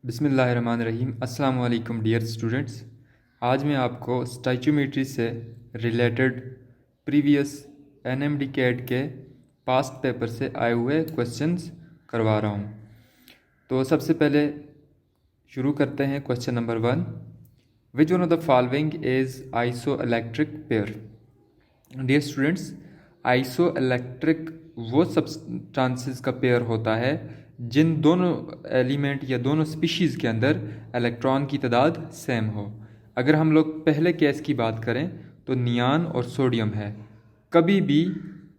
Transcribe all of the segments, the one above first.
बिस्मिल्लाहिर्रहमानिर्रहीम। अस्सलाम वालेकुम डियर स्टूडेंट्स। आज मैं आपको स्टाइचोमेट्री से रिलेटेड प्रीवियस एनएमडी कैट के पास्ट पेपर से आए हुए क्वेश्चंस करवा रहा हूँ। तो सबसे पहले शुरू करते हैं question number 1। Which one of the following is iso electric pair. Dear students, iso electric वो सब्सटेंसेस का पेयर होता है जिन दोनों एलिमेंट या दोनों स्पीशीज़ के अंदर इलेक्ट्रॉन की तादाद सेम हो। अगर हम लोग पहले केस की बात करें तो नियान और सोडियम है। कभी भी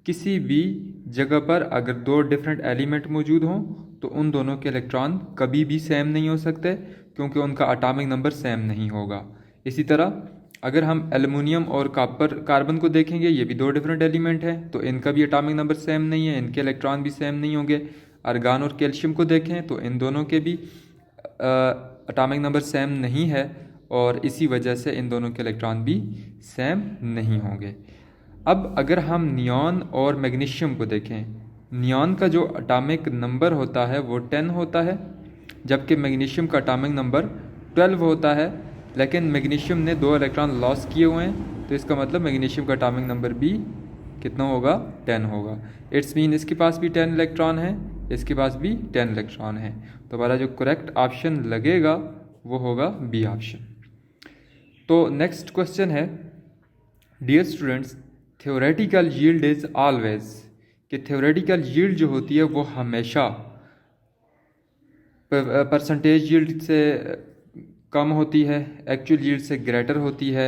किसी भी जगह पर अगर दो डिफरेंट एलिमेंट मौजूद हों तो उन दोनों के इलेक्ट्रॉन कभी भी सेम नहीं हो सकते, क्योंकि उनका एटॉमिक नंबर सेम नहीं होगा। इसी तरह अगर हम एल्युमिनियम और कार्बन को देखेंगे, ये भी दो डिफरेंट एलिमेंट हैं, तो इनका भी एटॉमिक नंबर सेम नहीं है, इनके इलेक्ट्रॉन भी सेम नहीं होंगे। आर्गान और कैल्शियम को देखें तो इन दोनों के भी एटॉमिक नंबर सेम नहीं है, और इसी वजह से इन दोनों के इलेक्ट्रॉन भी सेम नहीं होंगे। अब अगर हम नियॉन और मैग्नीशियम को देखें, नियॉन का जो एटॉमिक नंबर होता है वो 10 होता है, जबकि मैग्नीशियम का एटॉमिक नंबर 12 होता है। लेकिन मैग्नीशियम ने 2 इलेक्ट्रॉन लॉस किए हुए हैं, तो इसका मतलब मैग्नीशियम का एटॉमिक नंबर भी कितना होगा? 10 होगा। इट्स मीन इसके पास भी 10 इलेक्ट्रॉन है, इसके पास भी 10 इलेक्ट्रॉन है। तो हमारा जो करेक्ट ऑप्शन लगेगा वो होगा बी ऑप्शन। तो नेक्स्ट क्वेश्चन है, dear students, theoretical yield is always, कि थ्योरेटिकल यील्ड जो होती है वो हमेशा परसेंटेज यील्ड से कम होती है, एक्चुअल यील्ड से ग्रेटर होती है,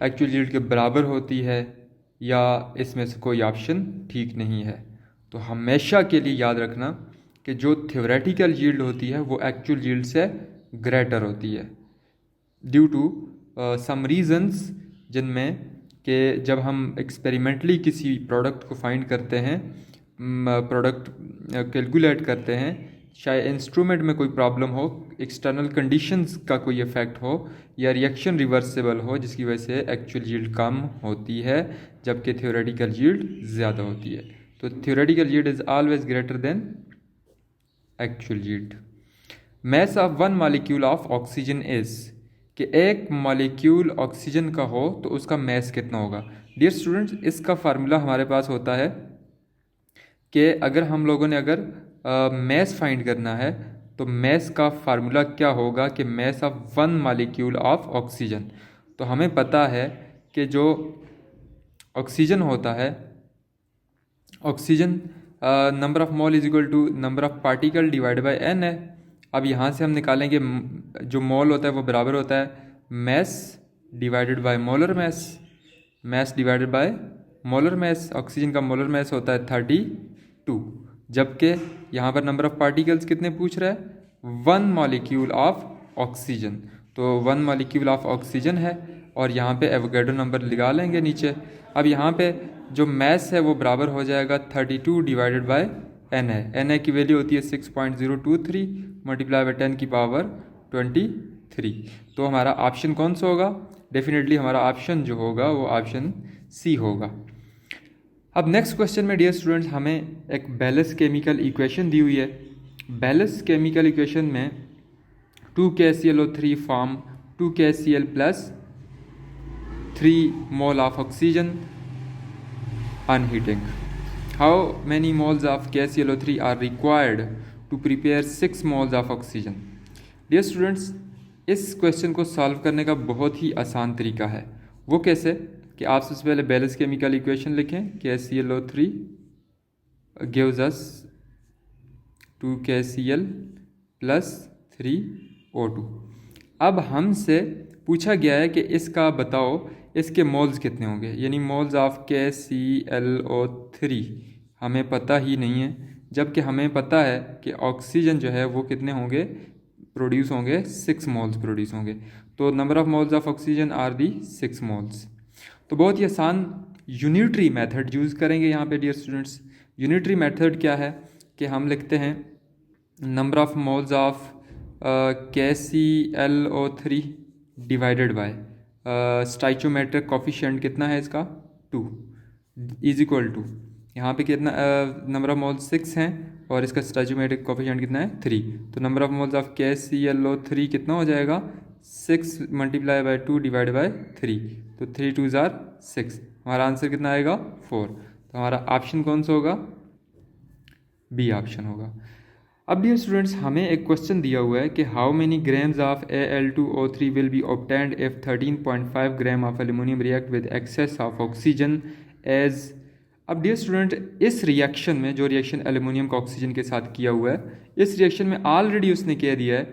एक्चुअल यील्ड के बराबर होती है, या इसमें से कोई ऑप्शन ठीक नहीं है। तो हमेशा के लिए याद रखना कि जो थ्योरेटिकल यील्ड होती है वो एक्चुअल यील्ड से ग्रेटर होती है, ड्यू टू सम रीजंस, जिनमें कि जब हम एक्सपेरिमेंटली किसी प्रोडक्ट को फाइंड करते हैं, प्रोडक्ट कैलकुलेट करते हैं, शायद इंस्ट्रूमेंट में कोई प्रॉब्लम हो, एक्सटर्नल कंडीशंस का कोई इफेक्ट हो, या रिएक्शन रिवर्सिबल हो, जिसकी वजह से एक्चुअल यील्ड कम होती है जबकि थ्योरेटिकल यील्ड ज़्यादा होती है। तो theoretical yield is always greater than actual yield. Mess of one molecule of oxygen is, कि एक मॉलिक्यूल ऑक्सीजन का हो तो उसका मैस कितना होगा। डियर स्टूडेंट्स, इसका फार्मूला हमारे पास होता है कि अगर हम लोगों ने अगर मैस फाइंड करना है तो मैस का फार्मूला क्या होगा कि mass of one molecule of oxygen. तो हमें पता है कि जो ऑक्सीजन होता है, oxygen number of mole is equal to number of particle divide by N है। अब यहाँ से हम निकालेंगे जो मोल होता है वो बराबर होता है mass divided by molar mess, mess divided by molar mess. Oxygen का मोलर मैस होता है 32, जबकि यहाँ पर नंबर ऑफ पार्टिकल्स कितने पूछ रहा है? 1 मॉलिक्यूल ऑफ ऑक्सीजन। तो 1 मॉलिक्यूल ऑफ ऑक्सीजन है, और यहाँ पे एवोगैड्रो नंबर लगा लेंगे नीचे। अब यहाँ पे जो मैस है वो बराबर हो जाएगा 32 डिवाइडेड बाय एन है। एन ए की वैल्यू होती है 6.023 मल्टीप्लाई बाय 10 की पावर 23। तो हमारा ऑप्शन कौन सा होगा? डेफिनेटली हमारा ऑप्शन जो होगा वो ऑप्शन सी होगा। अब नेक्स्ट क्वेश्चन में डियर स्टूडेंट्स हमें एक बैलेंस केमिकल इक्वेशन दी हुई है। बैलेंस केमिकल इक्वेशन में 2KClO3 form 2KCl plus 3 mole of oxygen on heating. How many moles of KClO3 are required to prepare 6 moles of oxygen? Dear students, इस question को solve करने का बहुत ही आसान तरीका है। वो कैसे कि आप सबसे पहले बैलेंस केमिकल इक्वेशन लिखें। KClO3 gives us 2KCl plus 3O2। अब हमसे पूछा गया है कि इसका बताओ इसके मोल्स कितने होंगे, यानी मोल्स ऑफ KClO3 हमें पता ही नहीं है, जबकि हमें पता है कि ऑक्सीजन जो है वो कितने होंगे, प्रोड्यूस होंगे 6 मोल्स प्रोड्यूस होंगे। तो number of moles of oxygen are the 6 moles. तो बहुत ही आसान यूनिटरी मेथड यूज़ करेंगे यहाँ पे डियर स्टूडेंट्स। यूनिटरी मेथड क्या है कि हम लिखते हैं number of moles of KClO3 divided by stoichiometric coefficient कितना है इसका 2 इज इक्वल टू, यहाँ पे कितना नंबर ऑफ मोल्स 6 हैं, और इसका स्टोइचियोमेट्रिक कोफिशिएंट कितना है 3। तो number of moles of KClO3 कितना हो जाएगा 6 × 2 डिवाइड बाई 3। तो 3 2 जार 6, हमारा आंसर कितना आएगा 4। तो हमारा ऑप्शन कौन सा होगा, बी ऑप्शन होगा। अब डियर स्टूडेंट्स हमें एक क्वेश्चन दिया हुआ है कि how many grams of Al2O3 will be obtained if 13.5 gram of aluminium react with excess of oxygen as. अब डियर स्टूडेंट इस रिएक्शन में, जो रिएक्शन एल्यूमिनियम का ऑक्सीजन के साथ किया हुआ है, इस रिएक्शन में ऑलरेडी उसने कह दिया है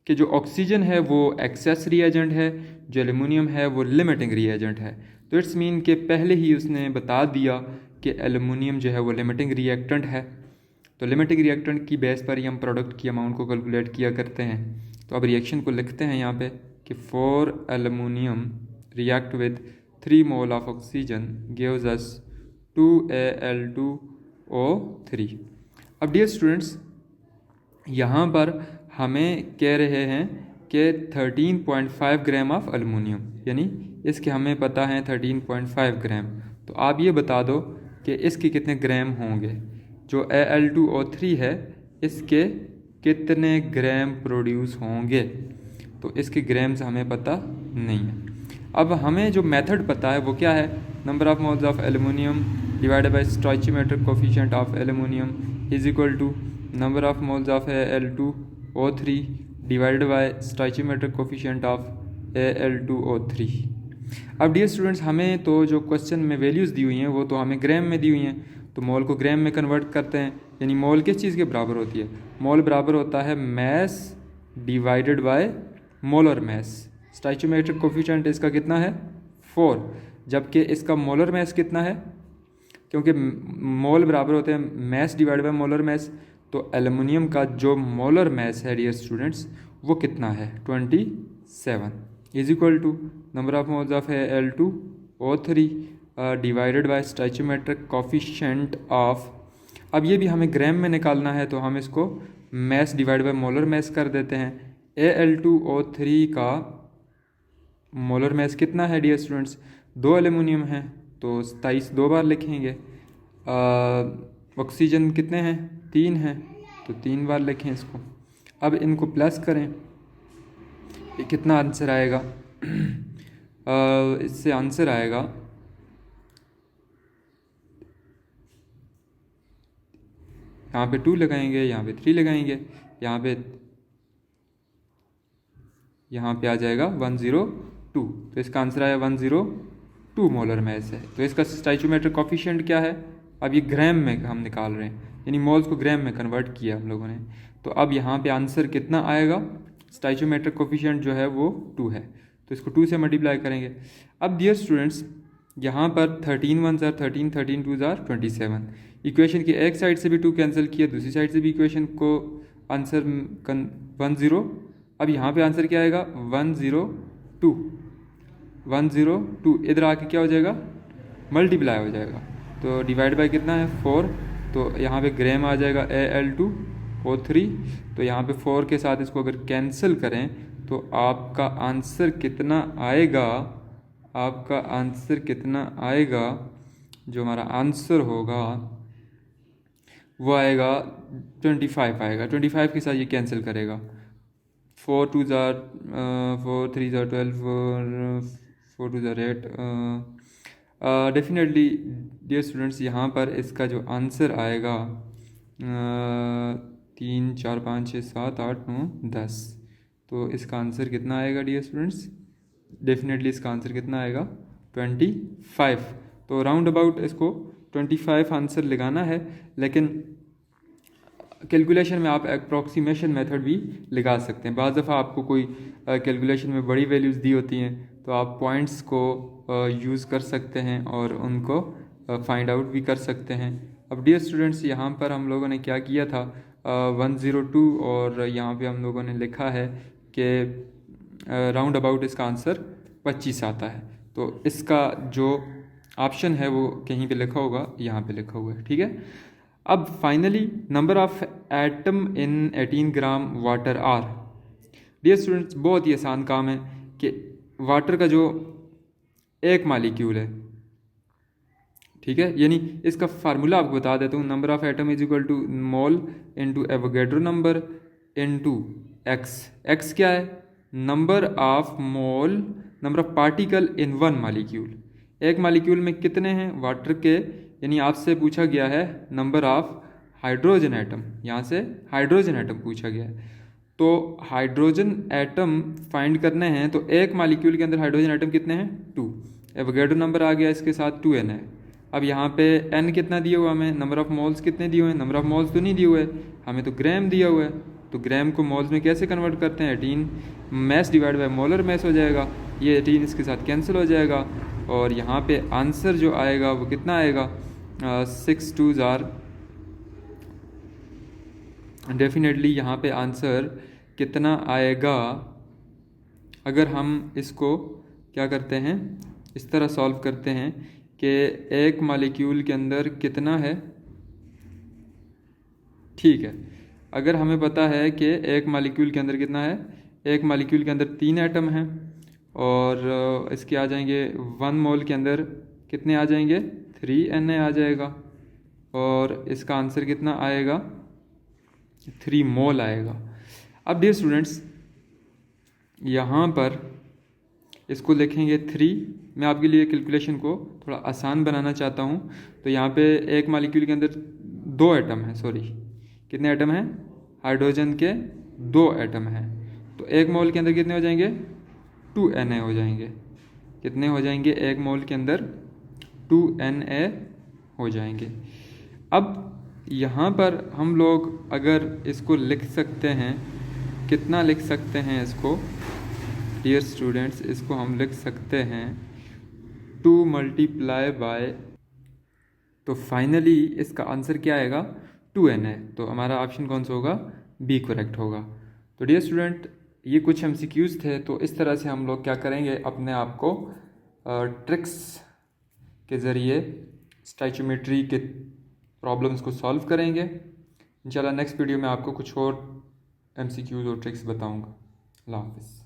कि जो ऑक्सीजन है वो एक्सेस रिएजेंट है, जो एल्यूमिनियम है वो लिमिटिंग रिएजेंट है। तो इट्स मीन कि पहले ही उसने बता दिया कि एल्यूमिनियम जो है वो लिमिटिंग रिएक्टेंट है। तो लिमिटिंग रिएक्टेंट की बेस पर ही हम प्रोडक्ट की अमाउंट को कैलकुलेट किया करते हैं। तो अब रिएक्शन को लिखते हैं यहाँ पे कि 4 aluminium react with 3 mole of oxygen gives us 2Al2O3। अब डियर स्टूडेंट्स यहाँ पर हमें कह रहे हैं कि 13.5 ग्राम ऑफ एल्यूमिनियम, यानी इसके हमें पता है 13.5 ग्राम। तो आप ये बता दो कि इसके कितने ग्राम होंगे। जो Al2O3 है इसके कितने ग्राम प्रोड्यूस होंगे, तो इसके ग्राम्स हमें पता नहीं है। अब हमें जो मेथड पता है वो क्या है, number of moles of aluminium divided by stoichiometric coefficient of aluminium is equal to number of moles of Al2O3 divided by stoichiometric coefficient of Al2O3। अब डियर स्टूडेंट्स हमें तो जो क्वेश्चन में वैल्यूज़ दी हुई हैं वो तो हमें ग्राम में दी हुई हैं, तो मोल को ग्राम में कन्वर्ट करते हैं। यानी मोल किस चीज़ के बराबर होती है, मोल बराबर होता है mass divided by molar mass. Stoichiometric coefficient इसका कितना है 4, जबकि इसका मोलर मैस कितना है, क्योंकि मोल बराबर होते हैं mass divide by molar mass. तो एल्यूमिनियम का जो मोलर मैस है डियर स्टूडेंट्स वो कितना है 27 is equal to number of moles of Al2O3 divided by stoichiometric coefficient of. अब ये भी हमें ग्राम में निकालना है, तो हम इसको mass divide by molar mass कर देते हैं। Al2O3 का मोलर मैस कितना है डियर स्टूडेंट्स, 2 एल्यूमिनियम है तो 27 2 बार लिखेंगे। ऑक्सीजन कितने हैं 3 हैं तो 3 बार लिखें इसको। अब इनको प्लस करें, ये कितना आंसर आएगा इससे आंसर आएगा यहाँ पे 2 लगाएंगे, यहाँ पे 3 लगाएंगे, यहाँ पे आ जाएगा 102। तो इसका आंसर आया 102 मोलर मैस है। तो इसका स्टोइचियोमेट्रिक कोफिशिएंट क्या है, अब ये ग्राम में हम निकाल रहे हैं, यानी मोल्स को ग्राम में कन्वर्ट किया हम लोगों ने। तो अब यहाँ पे आंसर कितना आएगा, स्टोइचियोमेट्रिक कोफिशिएंट जो है वो 2 है, तो इसको 2 से मल्टीप्लाई करेंगे। अब डियर स्टूडेंट्स यहाँ पर 13 1 जार 13, 13 2 जार 27। इक्वेशन की एक साइड से भी 2 कैंसिल किया, दूसरी साइड से भी इक्वेशन को आंसर 10। अब यहाँ पे आंसर क्या आएगा 102, 102 इधर आके क्या हो जाएगा मल्टीप्लाई हो जाएगा। तो डिवाइड बाय कितना है 4, तो यहाँ पे ग्राम आ जाएगा Al2O3। तो यहाँ पे 4 के साथ इसको अगर कैंसिल करें तो आपका आंसर कितना आएगा, जो हमारा आंसर होगा वो आएगा 25 आएगा। 25 के साथ ये कैंसिल करेगा, 4 2 जार 4 3 जार 12 4 2 जार 8। डेफिनेटली डियर स्टूडेंट्स यहाँ पर इसका जो आंसर आएगा 3 4 5 6 7 8 9 10। तो इसका आंसर कितना आएगा डियर स्टूडेंट्स, डेफिनेटली इसका आंसर कितना आएगा 25। तो राउंड अबाउट इसको 25 आंसर लगाना है, लेकिन कैलकुलेशन में आप अप्रॉक्सीमेशन मेथड भी लगा सकते हैं। बाज़ दफ़ा आपको कोई कैलकुलेशन में बड़ी वैल्यूज़ दी होती हैं तो आप पॉइंट्स को यूज़ कर सकते हैं और उनको फाइंड आउट भी कर सकते हैं। अब डियर स्टूडेंट्स यहाँ पर हम लोगों ने क्या किया था 102 और यहाँ पे हम लोगों ने लिखा है कि राउंड अबाउट इसका आंसर 25 आता है। तो इसका जो ऑप्शन है वो कहीं पे लिखा होगा, यहाँ पे लिखा हुआ है, ठीक है। अब finally number of atom in 18 gram water are. Dear students बहुत ही आसान काम है कि वाटर का जो एक मालिक्यूल है ठीक है, यानी इसका फार्मूला आपको बता देता हूँ, number of atom is equal to mole into Avogadro number into X. X क्या है? Number of mole, number of particle in one molecule. एक मालिक्यूल में कितने हैं वाटर के, यानी आपसे पूछा गया है नंबर ऑफ हाइड्रोजन एटम, यहाँ से हाइड्रोजन एटम पूछा गया है। तो हाइड्रोजन एटम फाइंड करने हैं, तो एक मालिक्यूल के अंदर हाइड्रोजन एटम कितने हैं? 2। एवोगैड्रो नंबर आ गया इसके साथ 2n है। अब यहाँ पे n कितना दिया हुआ हमें, नंबर ऑफ मोल्स कितने दिए हुए हैं? नंबर ऑफ मोल्स तो नहीं दिए हुए, हमें तो ग्राम दिया हुआ है। तो ग्राम को मोल्स में कैसे कन्वर्ट करते हैं? 18 mass divide by molar mass हो जाएगा, ये 18 इसके साथ कैंसिल हो जाएगा, और यहाँ पे आंसर जो आएगा वो कितना आएगा? 6 2 जार, डेफिनेटली यहाँ पे आंसर कितना आएगा? अगर हम इसको क्या करते हैं, इस तरह सॉल्व करते हैं कि एक मालिक्यूल के अंदर कितना है, ठीक है, अगर हमें पता है कि एक मालिक्यूल के अंदर कितना है, एक मालिक्यूल के अंदर 3 एटम हैं, और इसके आ जाएंगे 1 मोल के अंदर कितने आ जाएंगे? 3Na आ जाएगा, और इसका आंसर कितना आएगा? 3 मोल आएगा। अब डियर स्टूडेंट्स, यहाँ पर इसको लिखेंगे 3। मैं आपके लिए कैलकुलेशन को थोड़ा आसान बनाना चाहता हूँ। तो यहाँ पे एक मालिक्यूल के अंदर 2 एटम हैं, सॉरी कितने एटम हैं? हाइड्रोजन के 2 एटम हैं। तो एक मोल के अंदर कितने हो जाएंगे? 2Na हो जाएंगे। कितने हो जाएंगे? एक मोल के अंदर 2Na हो जाएंगे। अब यहाँ पर हम लोग अगर इसको लिख सकते हैं, कितना लिख सकते हैं इसको डियर स्टूडेंट्स? इसको हम लिख सकते हैं 2 मल्टीप्लाई बाय, तो फाइनली इसका आंसर क्या आएगा? 2Na। तो हमारा ऑप्शन कौन सा होगा? बी करेक्ट होगा। तो डियर स्टूडेंट, ये कुछ MCQs थे। तो इस तरह से हम लोग क्या करेंगे, अपने आप को ट्रिक्स के ज़रिए स्टैचोमेट्री के प्रॉब्लम्स को सॉल्व करेंगे। इंशाल्लाह नेक्स्ट वीडियो में आपको कुछ और MCQs और ट्रिक्स बताऊंगा। अल्लाह हाफ़िज़।